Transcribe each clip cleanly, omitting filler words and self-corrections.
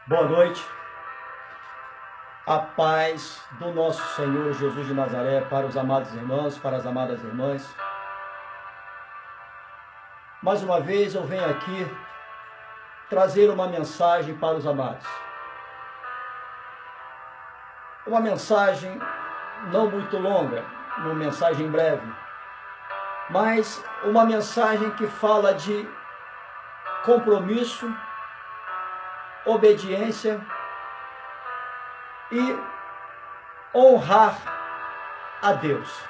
Boa noite. A paz do nosso Senhor Jesus de Nazaré para os amados irmãos, para as amadas irmãs. Mais uma vez eu venho aqui trazer uma mensagem para os amados. Uma mensagem não muito longa, uma mensagem breve, mas uma mensagem que fala de compromisso, obediência e honrar a Deus.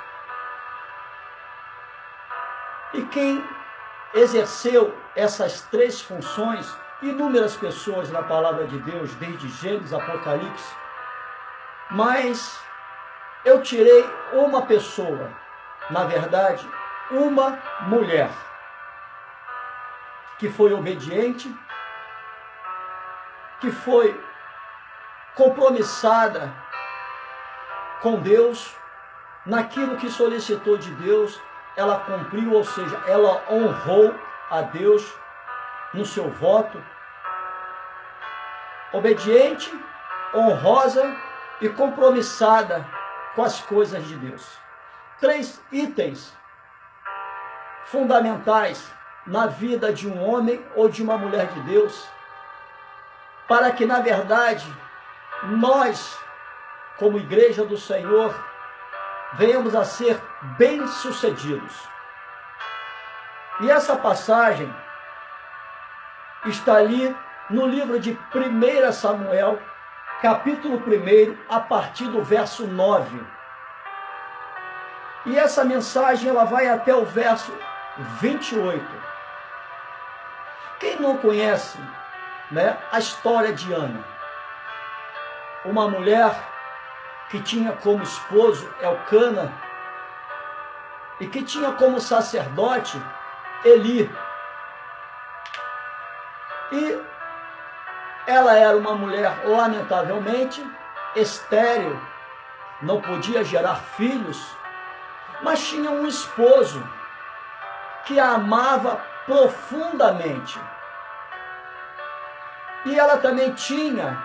E quem exerceu essas três funções, inúmeras pessoas na palavra de Deus, desde Gênesis, Apocalipse, mas eu tirei uma pessoa, na verdade, uma mulher, que foi obediente, que foi compromissada com Deus, naquilo que solicitou de Deus, ela cumpriu, ou seja, ela honrou a Deus no seu voto. Obediente, honrosa e compromissada com as coisas de Deus. Três itens fundamentais na vida de um homem ou de uma mulher de Deus, para que, na verdade, nós, como igreja do Senhor, venhamos a ser bem-sucedidos. E essa passagem está ali no livro de 1 Samuel, capítulo 1, a partir do verso 9. E essa mensagem ela vai até o verso 28. Quem não conhece, a história de Ana, uma mulher que tinha como esposo Elcana e que tinha como sacerdote Eli. E ela era uma mulher, lamentavelmente, estéril, não podia gerar filhos, mas tinha um esposo que a amava profundamente. E ela também tinha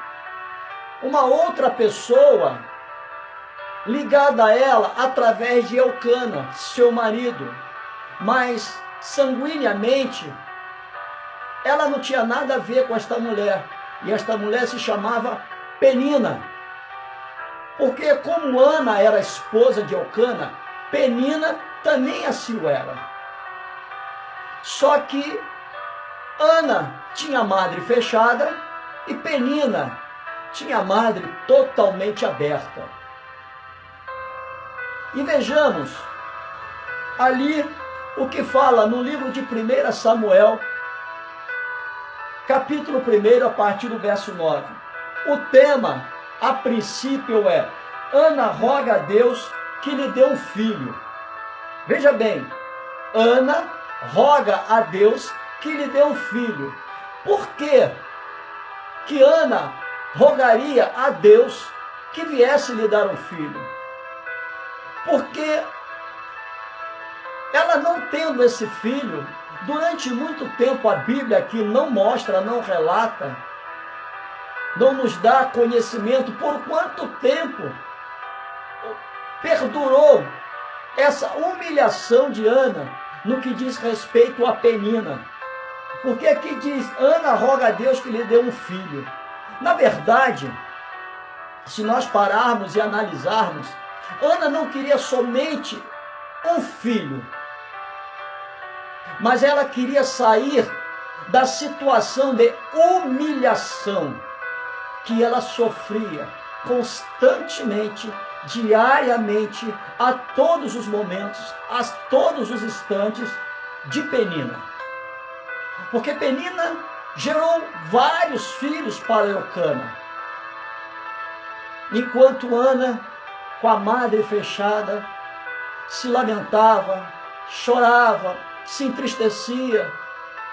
uma outra pessoa ligada a ela através de Elcana, seu marido, mas sanguineamente ela não tinha nada a ver com esta mulher. E esta mulher se chamava Penina. Porque como Ana era esposa de Elcana, Penina também assim o era. Só que Ana tinha a madre fechada e Penina tinha a madre totalmente aberta. E vejamos ali o que fala no livro de 1 Samuel, capítulo 1, a partir do verso 9. O tema, a princípio, é: Ana roga a Deus que lhe dê um filho. Veja bem, Ana roga a Deus que lhe dê um filho. Por quê que Ana rogaria a Deus que viesse lhe dar um filho? Porque ela, não tendo esse filho, durante muito tempo a Bíblia aqui não mostra, não relata, não nos dá conhecimento por quanto tempo perdurou essa humilhação de Ana no que diz respeito a Penina. Porque aqui diz: Ana roga a Deus que lhe dê um filho. Na verdade, se nós pararmos e analisarmos, Ana não queria somente um filho, mas ela queria sair da situação de humilhação que ela sofria constantemente, diariamente, a todos os momentos, a todos os instantes de Penina. Porque Penina gerou vários filhos para Elcana, enquanto Ana, com a madre fechada, se lamentava, chorava, se entristecia,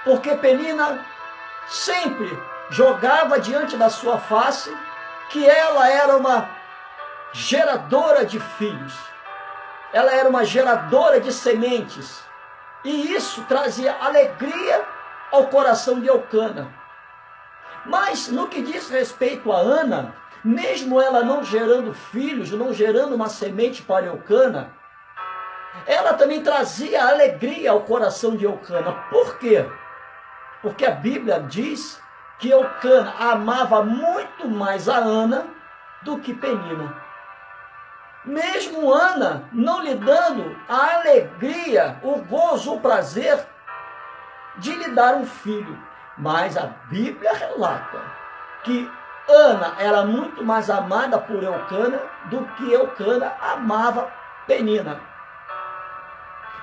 porque Penina sempre jogava diante da sua face que ela era uma geradora de filhos, ela era uma geradora de sementes, e isso trazia alegria ao coração de Elcana. Mas no que diz respeito a Ana, mesmo ela não gerando filhos, não gerando uma semente para Eucana, ela também trazia alegria ao coração de Eucana. Por quê? Porque a Bíblia diz que Eucana amava muito mais a Ana do que Penina. Mesmo Ana não lhe dando a alegria, o gozo, o prazer de lhe dar um filho. Mas a Bíblia relata que Ana era muito mais amada por Eucana do que Eucana amava Penina.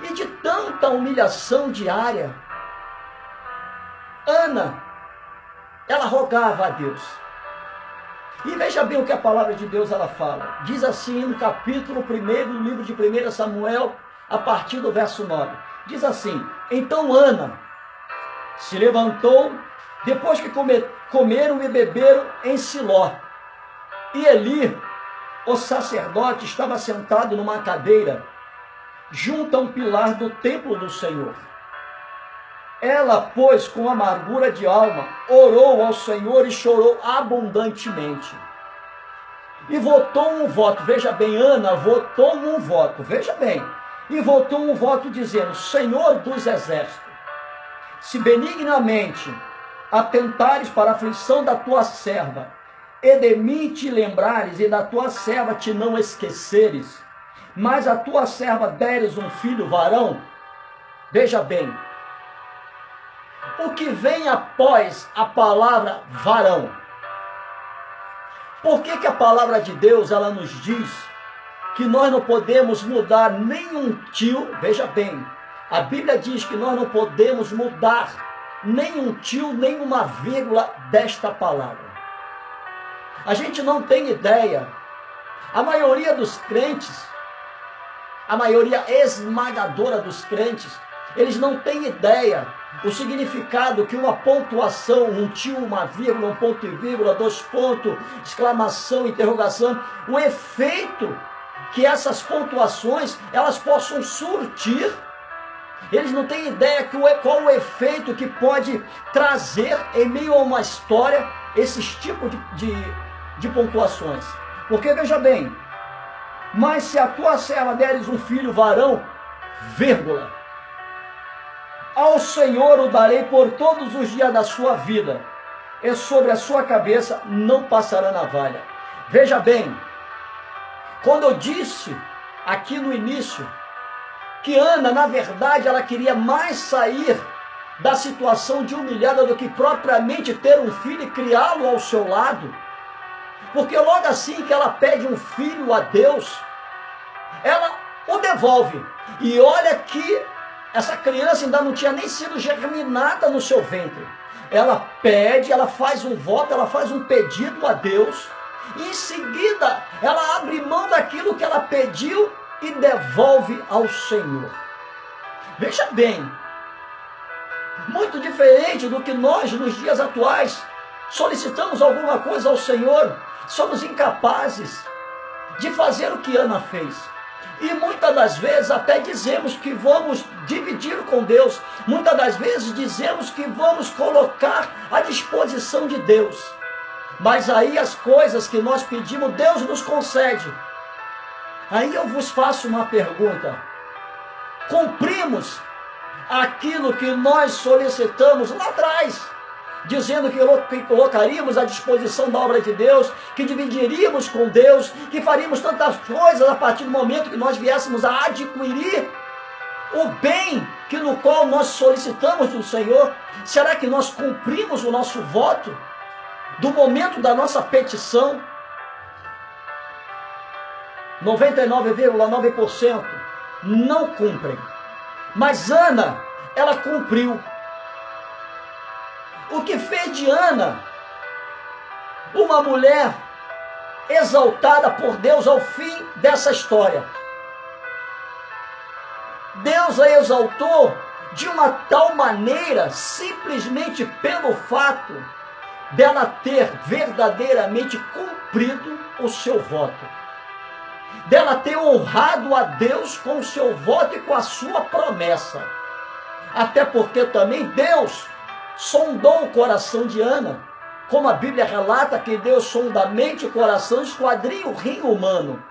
E de tanta humilhação diária, Ana, ela rogava a Deus. E veja bem o que a palavra de Deus ela fala. Diz assim no capítulo 1 do livro de 1 Samuel, a partir do verso 9. Diz assim: então Ana se levantou, depois que comeram e beberam em Siló. E Eli, o sacerdote, estava sentado numa cadeira, junto a um pilar do templo do Senhor. Ela, pois, com amargura de alma, orou ao Senhor e chorou abundantemente. E votou um voto, veja bem, Ana votou um voto, veja bem, e votou um voto dizendo: Senhor dos exércitos, se benignamente atentares para a aflição da tua serva, e de mim te lembrares, e da tua serva te não esqueceres, mas a tua serva deres um filho varão, veja bem, o que vem após a palavra varão? Por que a palavra de Deus ela nos diz que nós não podemos mudar nenhum tio? Veja bem, a Bíblia diz que nós não podemos mudar nenhum tio, nenhuma vírgula desta palavra. A gente não tem ideia. A maioria dos crentes, a maioria esmagadora dos crentes, eles não têm ideia o significado que uma pontuação, um tio, uma vírgula, um ponto e vírgula, dois pontos, exclamação, interrogação, o efeito que essas pontuações elas possam surtir. Eles não têm ideia qual o efeito que pode trazer em meio a uma história esses tipos de pontuações. Porque veja bem, mas se a tua serva deres um filho varão, vírgula, ao Senhor o darei por todos os dias da sua vida, e sobre a sua cabeça não passará navalha. Veja bem, quando eu disse aqui no início que Ana, na verdade, ela queria mais sair da situação de humilhada do que propriamente ter um filho e criá-lo ao seu lado, porque logo assim que ela pede um filho a Deus, ela o devolve. E olha que essa criança ainda não tinha nem sido germinada no seu ventre. Ela pede, ela faz um voto, ela faz um pedido a Deus, e em seguida ela abre mão daquilo que ela pediu e devolve ao Senhor. Veja bem, muito diferente do que nós nos dias atuais solicitamos alguma coisa ao Senhor, somos incapazes de fazer o que Ana fez. E muitas das vezes até dizemos que vamos dividir com Deus, muitas das vezes dizemos que vamos colocar à disposição de Deus, mas aí as coisas que nós pedimos, Deus nos concede. Aí eu vos faço uma pergunta: cumprimos aquilo que nós solicitamos lá atrás, dizendo que colocaríamos à disposição da obra de Deus, que dividiríamos com Deus, que faríamos tantas coisas a partir do momento que nós viéssemos a adquirir o bem que no qual nós solicitamos do Senhor? Será que nós cumprimos o nosso voto do momento da nossa petição? 99,9% não cumprem. Mas Ana, ela cumpriu. O que fez de Ana uma mulher exaltada por Deus ao fim dessa história? Deus a exaltou de uma tal maneira, simplesmente pelo fato dela ter verdadeiramente cumprido o seu voto, dela ter honrado a Deus com o seu voto e com a sua promessa. Até porque também Deus sondou o coração de Ana como a Bíblia relata que Deus sonda a mente e o coração, esquadrinha o rim humano.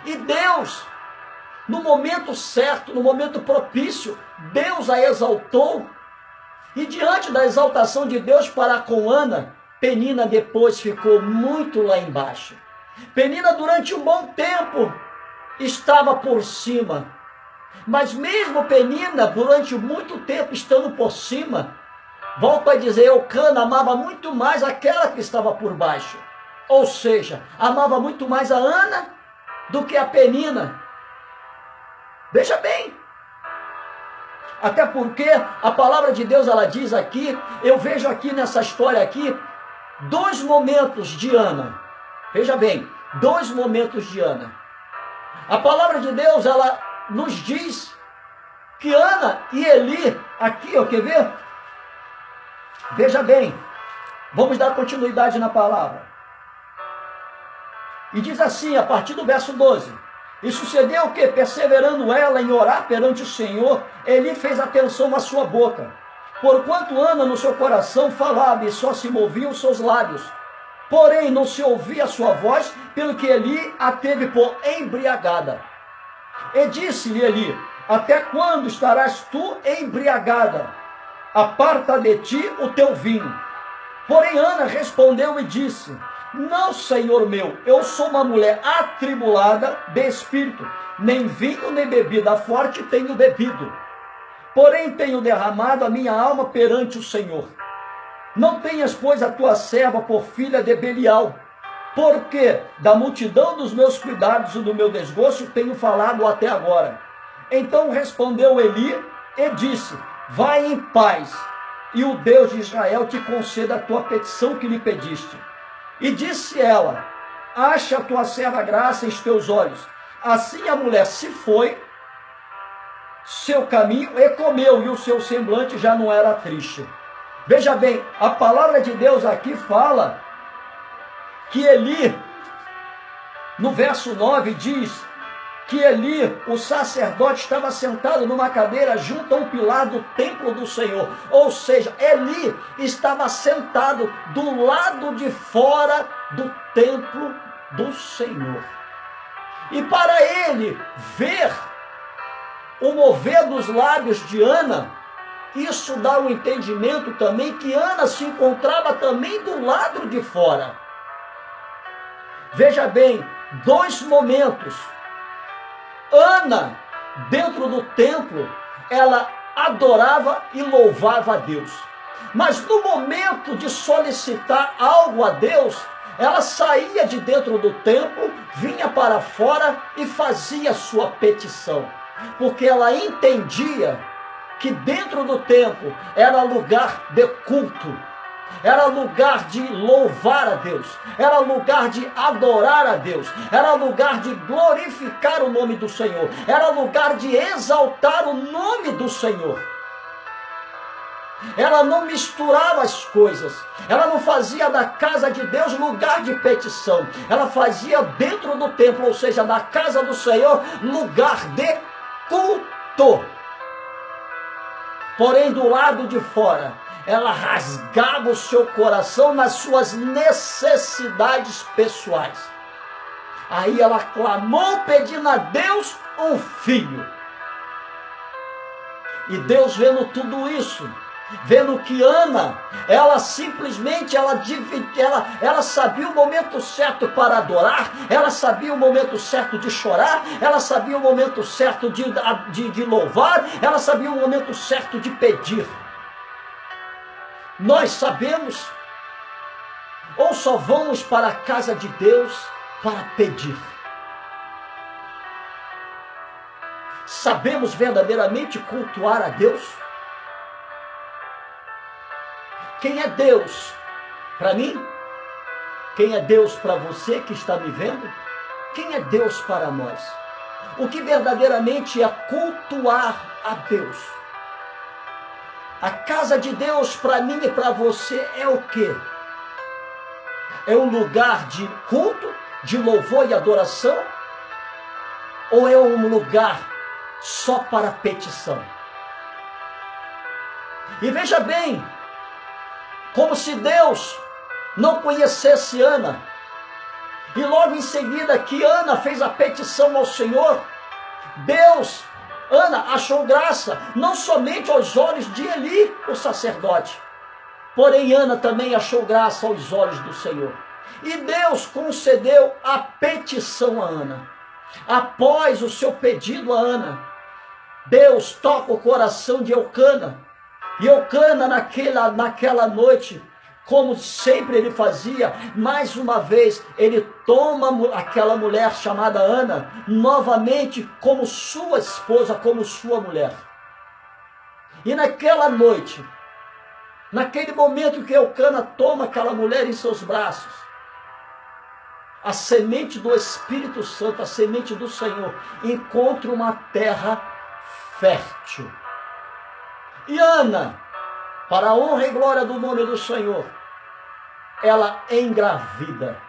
E Deus, no momento certo, no momento propício, Deus a exaltou. E diante da exaltação de Deus para com Ana, Penina depois ficou muito lá embaixo. Penina durante um bom tempo estava por cima. Mas mesmo Penina, durante muito tempo estando por cima, volto a dizer, Eucana amava muito mais aquela que estava por baixo. Ou seja, amava muito mais a Ana do que a Penina. Veja bem. Até porque a palavra de Deus, ela diz aqui, eu vejo aqui nessa história aqui, 2 momentos de Ana. Veja bem, 2 momentos de Ana. A palavra de Deus, ela nos diz que Ana e Eli, aqui, ó, quer ver? Veja bem, vamos dar continuidade na palavra. E diz assim, a partir do verso 12. E sucedeu que, perseverando ela em orar perante o Senhor, Eli fez atenção à sua boca. Porquanto Ana no seu coração falava e só se moviam os seus lábios. Porém não se ouvia a sua voz, pelo que Eli a teve por embriagada. E disse-lhe Eli, até quando estarás tu embriagada? Aparta de ti o teu vinho. Porém Ana respondeu e disse, não, Senhor meu, eu sou uma mulher atribulada de espírito, nem vinho nem bebida forte tenho bebido. Porém tenho derramado a minha alma perante o Senhor. Não tenhas, pois, a tua serva por filha de Belial, porque da multidão dos meus cuidados e do meu desgosto tenho falado até agora. Então respondeu Eli e disse, vai em paz, e o Deus de Israel te conceda a tua petição que lhe pediste. E disse ela, acha a tua serva graça em teus olhos. Assim a mulher se foi, seu caminho, e comeu, e o seu semblante já não era triste. Veja bem, a palavra de Deus aqui fala que Eli, no verso 9, diz que Eli, o sacerdote, estava sentado numa cadeira junto a um pilar do templo do Senhor. Ou seja, Eli estava sentado do lado de fora do templo do Senhor. E para ele ver o mover dos lábios de Ana, isso dá um entendimento também que Ana se encontrava também do lado de fora. Veja bem, 2 momentos. Ana, dentro do templo, ela adorava e louvava a Deus. Mas no momento de solicitar algo a Deus, ela saía de dentro do templo, vinha para fora e fazia sua petição. Porque ela entendia que dentro do templo era lugar de culto. Era lugar de louvar a Deus, era lugar de adorar a Deus, era lugar de glorificar o nome do Senhor, era lugar de exaltar o nome do Senhor. Ela não misturava as coisas, ela não fazia da casa de Deus lugar de petição, ela fazia dentro do templo, ou seja, da casa do Senhor, lugar de culto. Porém, do lado de fora, ela rasgava o seu coração nas suas necessidades pessoais. Aí ela clamou pedindo a Deus um filho. E Deus, vendo tudo isso, vendo que Ana, ela simplesmente, ela sabia o momento certo para adorar, ela sabia o momento certo de chorar, ela sabia o momento certo de louvar, ela sabia o momento certo de pedir. Nós sabemos, ou só vamos para a casa de Deus para pedir? Sabemos verdadeiramente cultuar a Deus? Quem é Deus para mim? Quem é Deus para você que está me vendo? Quem é Deus para nós? O que verdadeiramente é cultuar a Deus? A casa de Deus para mim e para você é o quê? É um lugar de culto, de louvor e adoração? Ou é um lugar só para petição? E veja bem, como se Deus não conhecesse Ana. E logo em seguida que Ana fez a petição ao Senhor, Ana achou graça, não somente aos olhos de Eli, o sacerdote, porém Ana também achou graça aos olhos do Senhor. E Deus concedeu a petição a Ana. Após o seu pedido a Ana, Deus toca o coração de Eucana. E Eucana naquela noite, como sempre ele fazia, mais uma vez ele toma aquela mulher chamada Ana novamente como sua esposa, como sua mulher. E naquela noite, naquele momento que Eucana toma aquela mulher em seus braços, a semente do Espírito Santo, a semente do Senhor, encontra uma terra fértil. E Ana, para a honra e glória do nome do Senhor, ela engravida.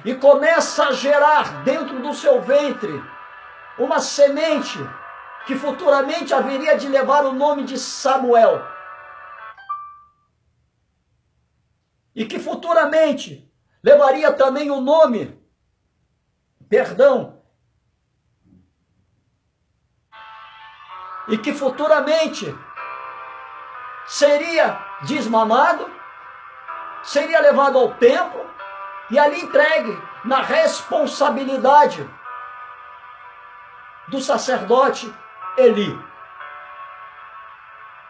E começa a gerar dentro do seu ventre uma semente que futuramente haveria de levar o nome de Samuel. E que futuramente levaria também o nome, e que futuramente seria desmamado, seria levado ao templo e ali entregue na responsabilidade do sacerdote Eli.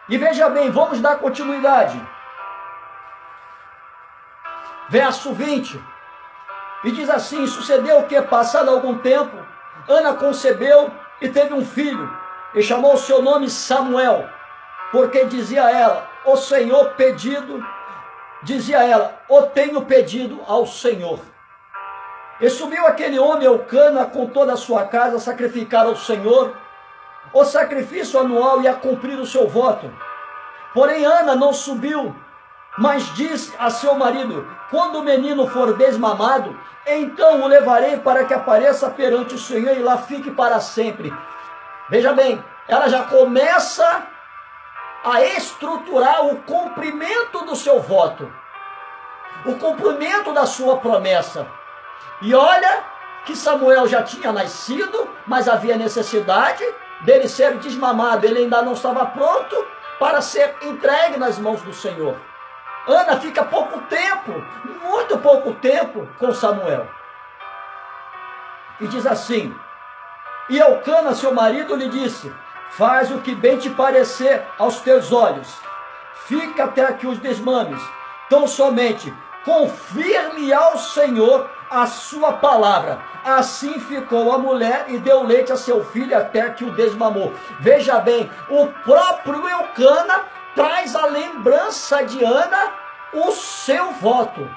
E veja bem, vamos dar continuidade. Verso 20, e diz assim: sucedeu que, passado algum tempo, Ana concebeu e teve um filho, e chamou o seu nome Samuel, porque dizia ela, o Senhor pedido, o tenho pedido ao Senhor. E subiu aquele homem, Eucana, com toda a sua casa, a sacrificar ao Senhor o sacrifício anual e a cumprir o seu voto. Porém Ana não subiu, mas disse a seu marido: quando o menino for desmamado, então o levarei para que apareça perante o Senhor e lá fique para sempre. Veja bem, ela já começa a estruturar o cumprimento do seu voto, o cumprimento da sua promessa. E olha que Samuel já tinha nascido, mas havia necessidade dele ser desmamado. Ele ainda não estava pronto para ser entregue nas mãos do Senhor. Ana fica pouco tempo, muito pouco tempo com Samuel. E diz assim: e Eucana, seu marido, lhe disse: faz o que bem te parecer aos teus olhos, fica até que os desmames, tão somente confirme ao Senhor a sua palavra. Assim ficou a mulher e deu leite a seu filho até que o desmamou. Veja bem, o próprio Eucana traz a lembrança de Ana o seu voto,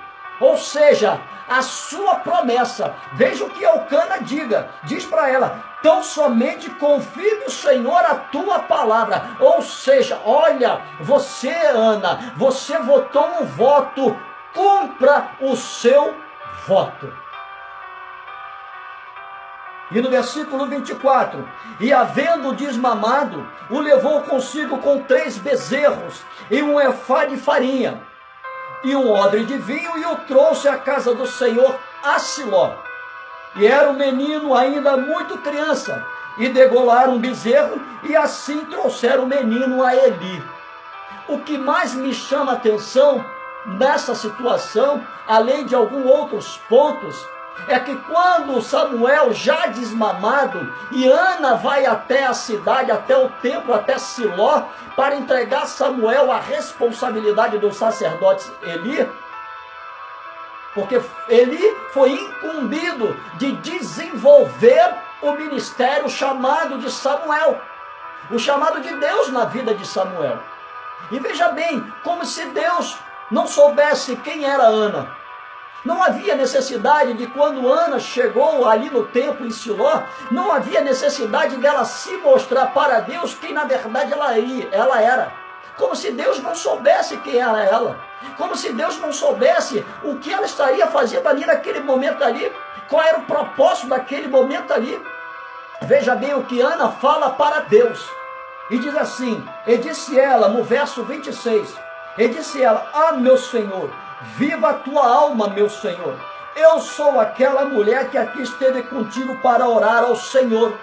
ou seja, a sua promessa. Veja o que Eucana diz para ela: tão somente confie no Senhor a tua palavra. Ou seja, olha, você, Ana, você votou um voto, cumpra o seu voto. E no versículo 24, e havendo desmamado, o levou consigo com 3 bezerros e um efá de farinha e um odre de vinho, e o trouxe à casa do Senhor a Siló. E era o menino ainda muito criança, e degolaram um bezerro, e assim trouxeram o menino a Eli. O que mais me chama a atenção nessa situação, além de alguns outros pontos, é que quando Samuel já desmamado, e Ana vai até a cidade, até o templo, até Siló, para entregar Samuel a responsabilidade do sacerdote Eli, porque Eli foi incumbido de desenvolver o ministério, chamado de Samuel, o chamado de Deus na vida de Samuel. E veja bem, como se Deus não soubesse quem era Ana. Não havia necessidade de, quando Ana chegou ali no templo em Siló, não havia necessidade dela se mostrar para Deus quem na verdade ela era. Como se Deus não soubesse quem era ela. Como se Deus não soubesse o que ela estaria fazendo ali naquele momento ali. Qual era o propósito daquele momento ali. Veja bem o que Ana fala para Deus. E diz assim, e disse ela no verso 26, E disse ela: ah, meu senhor, viva a tua alma, meu senhor. Eu sou aquela mulher que aqui esteve contigo para orar ao Senhor.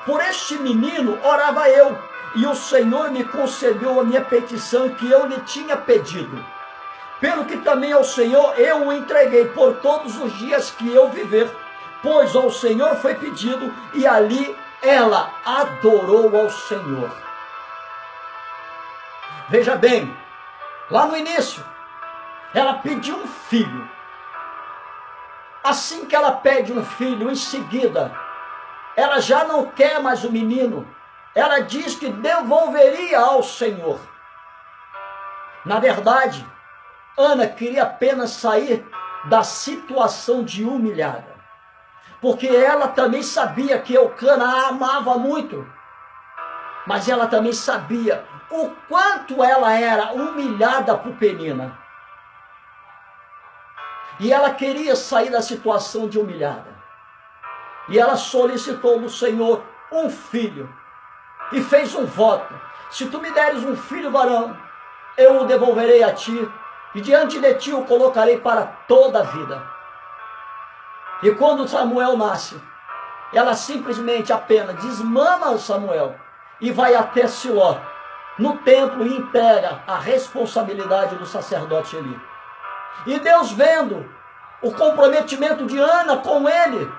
Por este menino orava eu, e o Senhor me concedeu a minha petição que eu lhe tinha pedido. Pelo que também ao Senhor eu o entreguei por todos os dias que eu viver, pois ao Senhor foi pedido, e ali ela adorou ao Senhor. Veja bem, lá no início, ela pediu um filho. Assim que ela pede um filho, em seguida, ela já não quer mais o menino. Ela diz que devolveria ao Senhor. Na verdade, Ana queria apenas sair da situação de humilhada. Porque ela também sabia que Eucana a amava muito. Mas ela também sabia o quanto ela era humilhada por Penina. E ela queria sair da situação de humilhada. E ela solicitou no Senhor um filho. E fez um voto: se tu me deres um filho varão, eu o devolverei a ti, e diante de ti o colocarei para toda a vida. E quando Samuel nasce, ela simplesmente apenas desmama Samuel e vai até Siló, no templo, e entrega a responsabilidade do sacerdote Eli. E Deus, vendo o comprometimento de Ana com ele,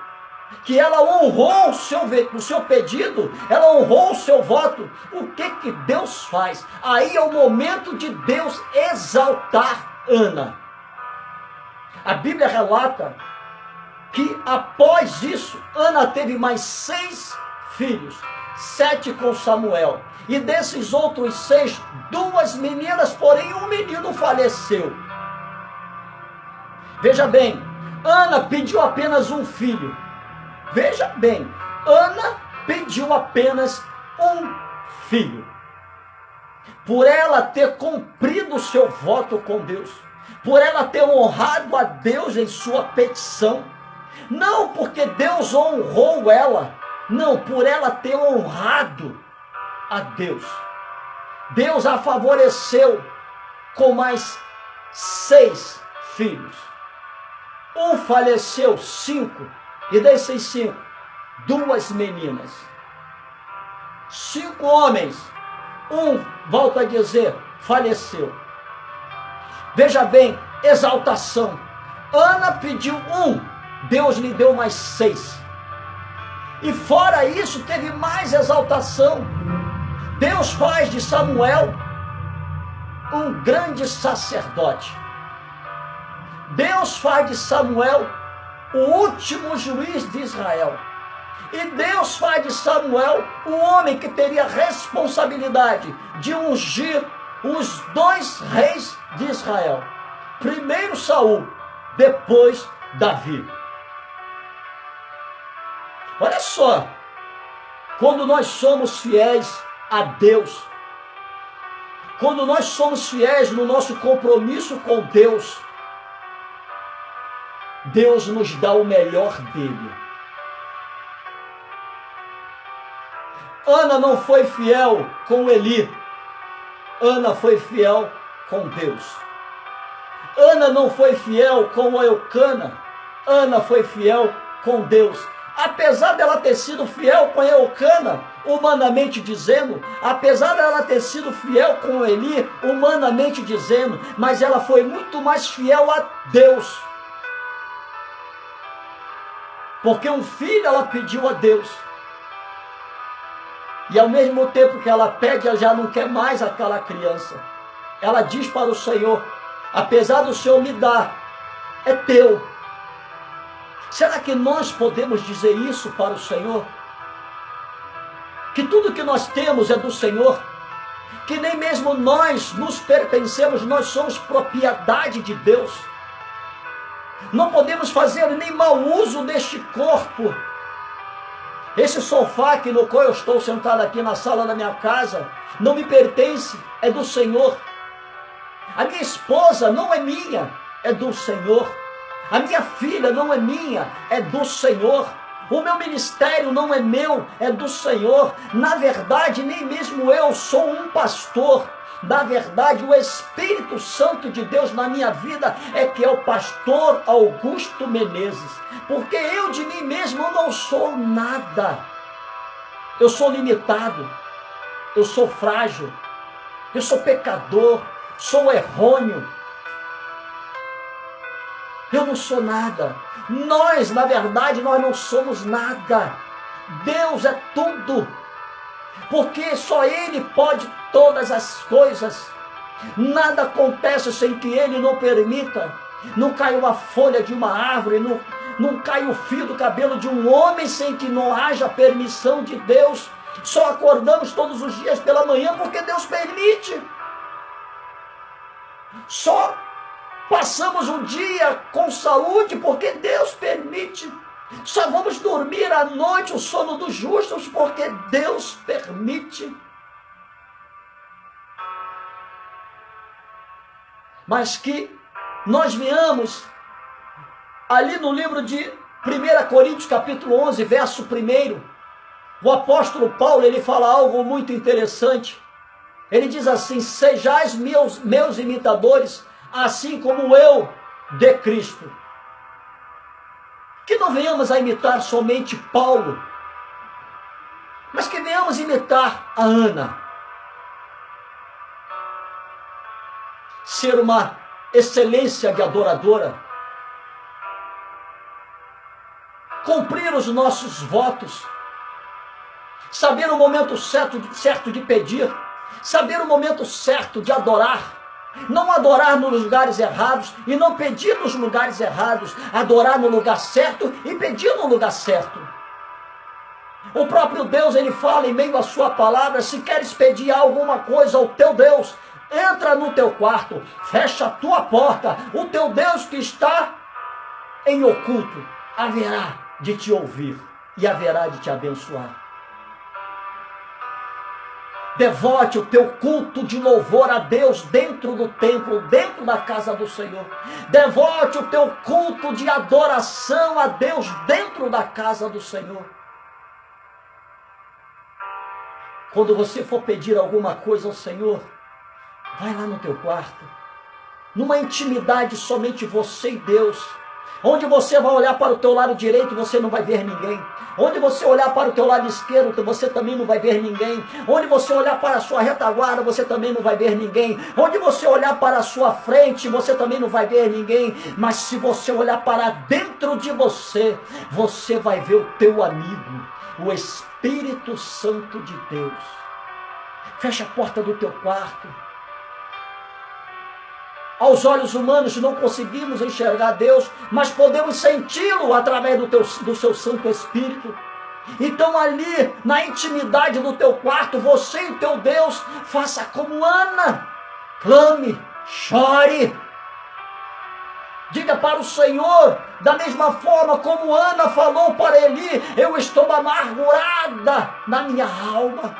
que ela honrou o seu pedido, ela honrou o seu voto, o que Deus faz? Aí é o momento de Deus exaltar Ana. A Bíblia relata que após isso, Ana teve mais 6 filhos, 7 com Samuel. E desses outros 6, 2 meninas, porém um menino faleceu. Veja bem, Ana pediu apenas um filho. Veja bem, Ana pediu apenas um filho. Por ela ter cumprido o seu voto com Deus, por ela ter honrado a Deus em sua petição, não porque Deus honrou ela, não, por ela ter honrado a Deus. Deus a favoreceu com mais 6 filhos. Um faleceu, 5, e desses 5, 2 meninas. 5 homens, volto a dizer, faleceu. Veja bem, exaltação. Ana pediu 1, Deus lhe deu mais 6. E fora isso, teve mais exaltação. Deus faz de Samuel um grande sacerdote. Deus faz de Samuel o último juiz de Israel. E Deus faz de Samuel o homem que teria a responsabilidade de ungir os 2 reis de Israel. Primeiro Saul, depois Davi. Olha só, quando nós somos fiéis a Deus, quando nós somos fiéis no nosso compromisso com Deus, Deus nos dá o melhor dele. Ana não foi fiel com Eli. Ana foi fiel com Deus. Ana não foi fiel com Eucana. Ana foi fiel com Deus. Apesar dela ter sido fiel com Eucana, humanamente dizendo, apesar dela ter sido fiel com Eli, humanamente dizendo, mas ela foi muito mais fiel a Deus. Porque um filho ela pediu a Deus. E ao mesmo tempo que ela pede, ela já não quer mais aquela criança. Ela diz para o Senhor: apesar do Senhor me dar, é teu. Será que nós podemos dizer isso para o Senhor? Que tudo que nós temos é do Senhor? Que nem mesmo nós nos pertencemos, nós somos propriedade de Deus? Não podemos fazer nem mau uso deste corpo. Esse sofá no qual eu estou sentado aqui na sala da minha casa, não me pertence, é do Senhor. A minha esposa não é minha, é do Senhor. A minha filha não é minha, é do Senhor. O meu ministério não é meu, é do Senhor. Na verdade, nem mesmo eu sou um pastor. Na verdade, o Espírito Santo de Deus na minha vida é que é o pastor Augusto Menezes. Porque eu de mim mesmo não sou nada. Eu sou limitado. Eu sou frágil. Eu sou pecador. Sou errôneo. Eu não sou nada. Nós, na verdade, nós não somos nada. Deus é tudo. Porque só Ele pode todas as coisas. Nada acontece sem que Ele não permita. Não cai uma folha de uma árvore, não cai o fio do cabelo de um homem sem que não haja permissão de Deus. Só acordamos todos os dias pela manhã porque Deus permite. Só passamos um dia com saúde porque Deus permite. Só vamos dormir à noite o sono dos justos porque Deus permite. Mas que nós venhamos ali no livro de 1 Coríntios capítulo 11, verso 1, o apóstolo Paulo, ele fala algo muito interessante. Ele diz assim: sejais meus imitadores, assim como eu de Cristo. Que não venhamos a imitar somente Paulo, mas que venhamos imitar a Ana. Ser uma excelência de adoradora. Cumprir os nossos votos. Saber o momento certo de pedir. Saber o momento certo de adorar. Não adorar nos lugares errados e não pedir nos lugares errados. Adorar no lugar certo e pedir no lugar certo. O próprio Deus, ele fala em meio à sua palavra: se queres pedir alguma coisa ao teu Deus, entra no teu quarto, fecha a tua porta. O teu Deus que está em oculto haverá de te ouvir e haverá de te abençoar. Devote o teu culto de louvor a Deus dentro do templo, dentro da casa do Senhor. Devote o teu culto de adoração a Deus dentro da casa do Senhor. Quando você for pedir alguma coisa ao Senhor, vai lá no teu quarto, numa intimidade somente você e Deus, onde você vai olhar para o teu lado direito e você não vai ver ninguém. Onde você olhar para o teu lado esquerdo, você também não vai ver ninguém. Onde você olhar para a sua retaguarda, você também não vai ver ninguém. Onde você olhar para a sua frente, você também não vai ver ninguém. Mas se você olhar para dentro de você, você vai ver o teu amigo, o Espírito Santo de Deus. Fecha a porta do teu quarto. Aos olhos humanos não conseguimos enxergar Deus, mas podemos senti-lo através do seu Santo Espírito. Então ali, na intimidade do teu quarto, você e o teu Deus, faça como Ana. Clame, chore. Diga para o Senhor, da mesma forma como Ana falou para Eli: eu estou amargurada na minha alma.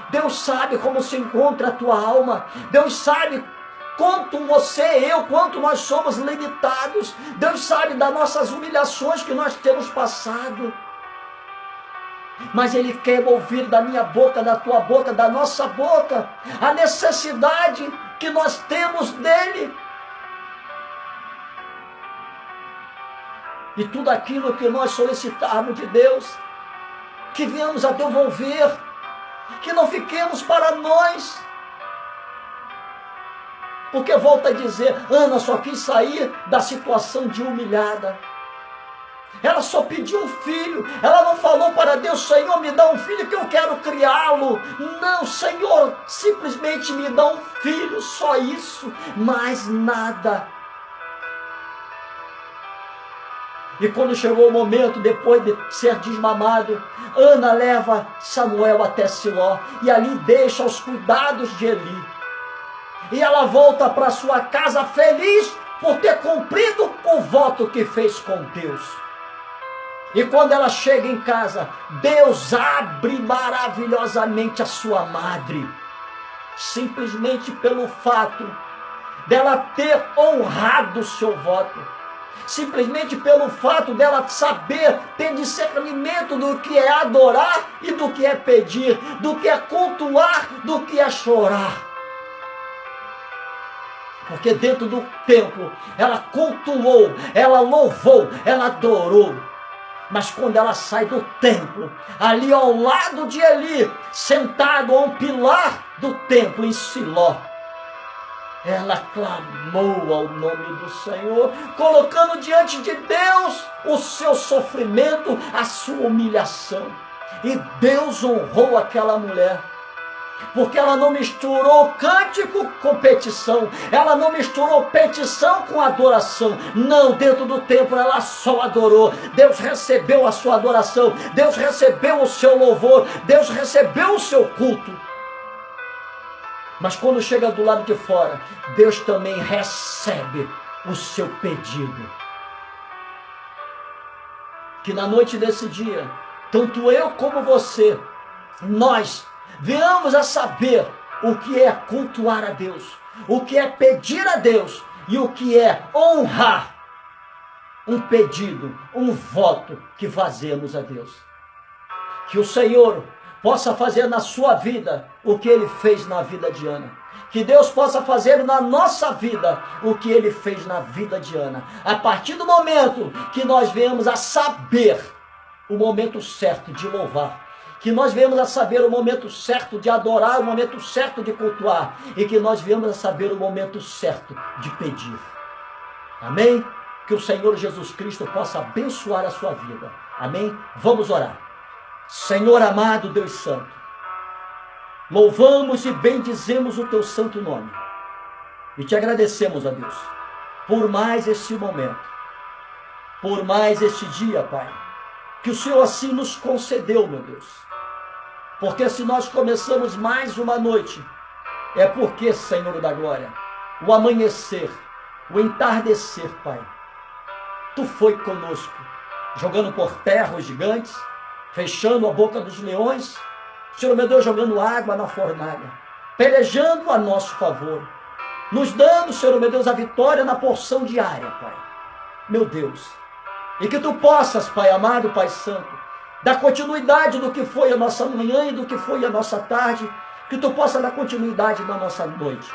Deus sabe como se encontra a tua alma. Deus sabe quanto você, eu, quanto nós somos limitados. Deus sabe das nossas humilhações que nós temos passado. Mas Ele quer ouvir da minha boca, da tua boca, da nossa boca, a necessidade que nós temos dEle. E tudo aquilo que nós solicitarmos de Deus, que venhamos a devolver, que não fiquemos para nós. Porque volta a dizer, Ana só quis sair da situação de humilhada. Ela só pediu um filho. Ela não falou para Deus: Senhor, me dá um filho que eu quero criá-lo. Não, Senhor, simplesmente me dá um filho, só isso, mais nada. E quando chegou o momento, depois de ser desmamado, Ana leva Samuel até Siló e ali deixa aos cuidados de Eli. E ela volta para sua casa feliz por ter cumprido o voto que fez com Deus. E quando ela chega em casa, Deus abre maravilhosamente a sua madre. Simplesmente pelo fato dela ter honrado o seu voto. Simplesmente pelo fato dela saber, ter discernimento do que é adorar e do que é pedir, do que é cultuar, do que é chorar. Porque dentro do templo ela cultuou, ela louvou, ela adorou. Mas quando ela sai do templo, ali ao lado de Eli, sentado a um pilar do templo em Siló, ela clamou ao nome do Senhor, colocando diante de Deus o seu sofrimento, a sua humilhação. E Deus honrou aquela mulher, porque ela não misturou cântico com petição, ela não misturou petição com adoração. Não, dentro do templo ela só adorou. Deus recebeu a sua adoração, Deus recebeu o seu louvor, Deus recebeu o seu culto. Mas quando chega do lado de fora, Deus também recebe o seu pedido. Que na noite desse dia, tanto eu como você, nós venhamos a saber o que é cultuar a Deus, o que é pedir a Deus e o que é honrar um pedido, um voto que fazemos a Deus. Que o Senhor possa fazer na sua vida o que Ele fez na vida de Ana. Que Deus possa fazer na nossa vida o que Ele fez na vida de Ana. A partir do momento que nós venhamos a saber o momento certo de louvar, que nós venhamos a saber o momento certo de adorar, o momento certo de cultuar, e que nós venhamos a saber o momento certo de pedir. Amém? Que o Senhor Jesus Cristo possa abençoar a sua vida. Amém? Vamos orar. Senhor amado, Deus Santo, louvamos e bendizemos o Teu santo nome. E te agradecemos, ó Deus, por mais este momento, por mais este dia, Pai, que o Senhor assim nos concedeu, meu Deus. Porque se nós começamos mais uma noite, é porque, Senhor da glória, o amanhecer, o entardecer, Pai, Tu foi conosco, jogando por terra os gigantes, fechando a boca dos leões, Senhor meu Deus, jogando água na fornalha, pelejando a nosso favor, nos dando, Senhor meu Deus, a vitória na porção diária, Pai. Meu Deus, e que Tu possas, Pai amado, Pai santo, dar continuidade do que foi a nossa manhã e do que foi a nossa tarde, que Tu possa dar continuidade na nossa noite.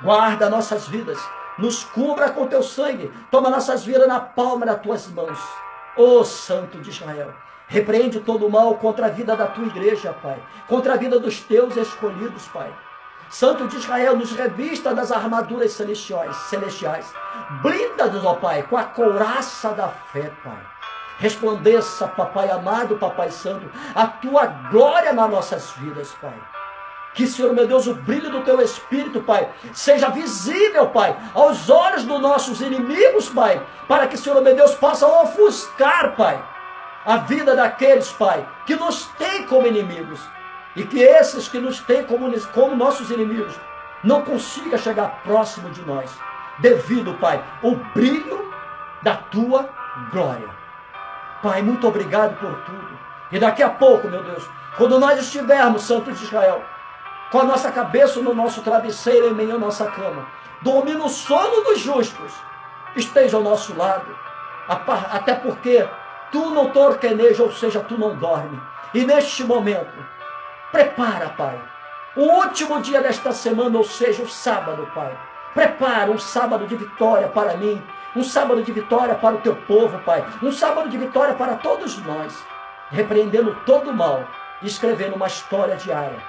Guarda nossas vidas, nos cubra com Teu sangue, toma nossas vidas na palma das Tuas mãos. Ó Santo de Israel, repreende todo o mal contra a vida da Tua igreja, Pai, contra a vida dos Teus escolhidos, Pai. Santo de Israel, nos revista das armaduras celestiais. Blinda-nos, ó Pai, com a couraça da fé, Pai. Resplandeça, Papai amado, Papai santo, a Tua glória nas nossas vidas, Pai. Que, Senhor meu Deus, o brilho do Teu Espírito, Pai, seja visível, Pai, aos olhos dos nossos inimigos, Pai, para que, Senhor meu Deus, possa ofuscar, Pai, a vida daqueles, Pai, que nos têm como inimigos. E que esses que nos têm como nossos inimigos não consigam chegar próximo de nós, devido, Pai, ao brilho da Tua glória. Pai, muito obrigado por tudo. E daqui a pouco, meu Deus, quando nós estivermos, Santo de Israel, com a nossa cabeça no nosso travesseiro em meio à nossa cama, dormindo o sono dos justos, esteja ao nosso lado, até porque Tu não torqueneja, ou seja, Tu não dorme. E neste momento, prepara, Pai, o último dia desta semana, ou seja, o sábado, Pai. Prepara um sábado de vitória para mim, um sábado de vitória para o Teu povo, Pai. Um sábado de vitória para todos nós, repreendendo todo o mal e escrevendo uma história diária.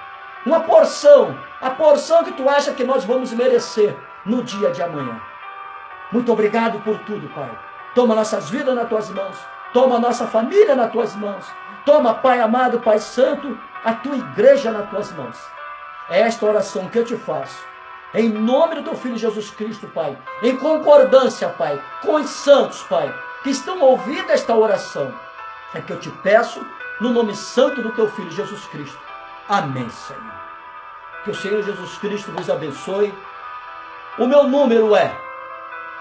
Uma porção, a porção que Tu acha que nós vamos merecer no dia de amanhã. Muito obrigado por tudo, Pai. Toma nossas vidas nas Tuas mãos. Toma a nossa família nas Tuas mãos. Toma, Pai amado, Pai santo, a Tua igreja nas Tuas mãos. É esta oração que eu te faço, em nome do Teu Filho Jesus Cristo, Pai, em concordância, Pai, com os santos, Pai, que estão ouvindo esta oração. É que eu te peço, no nome santo do Teu Filho Jesus Cristo. Amém, Senhor. Que o Senhor Jesus Cristo vos abençoe. O meu número é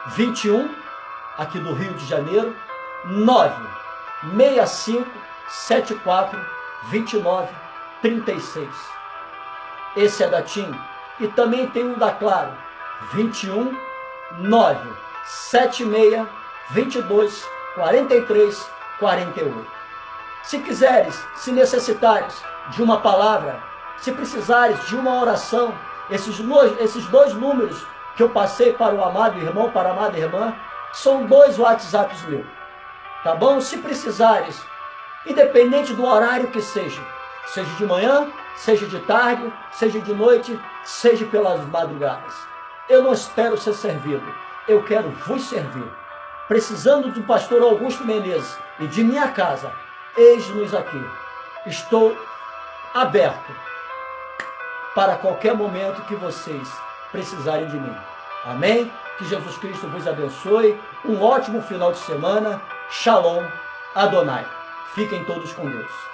21, aqui do Rio de Janeiro, 965742936. Esse é da TIM. E também tem um da Claro, 21 976 22 43 48. Se quiseres, se necessitares de uma palavra, se precisares de uma oração, esses dois números que eu passei para o amado irmão, para a amada irmã, são 2 WhatsApps meus. Tá bom? Se precisares, independente do horário que seja de manhã, seja de tarde, seja de noite, seja pelas madrugadas. Eu não espero ser servido, eu quero vos servir. Precisando do pastor Augusto Menezes e de minha casa, eis-nos aqui. Estou aberto para qualquer momento que vocês precisarem de mim. Amém? Que Jesus Cristo vos abençoe. Um ótimo final de semana. Shalom Adonai. Fiquem todos com Deus.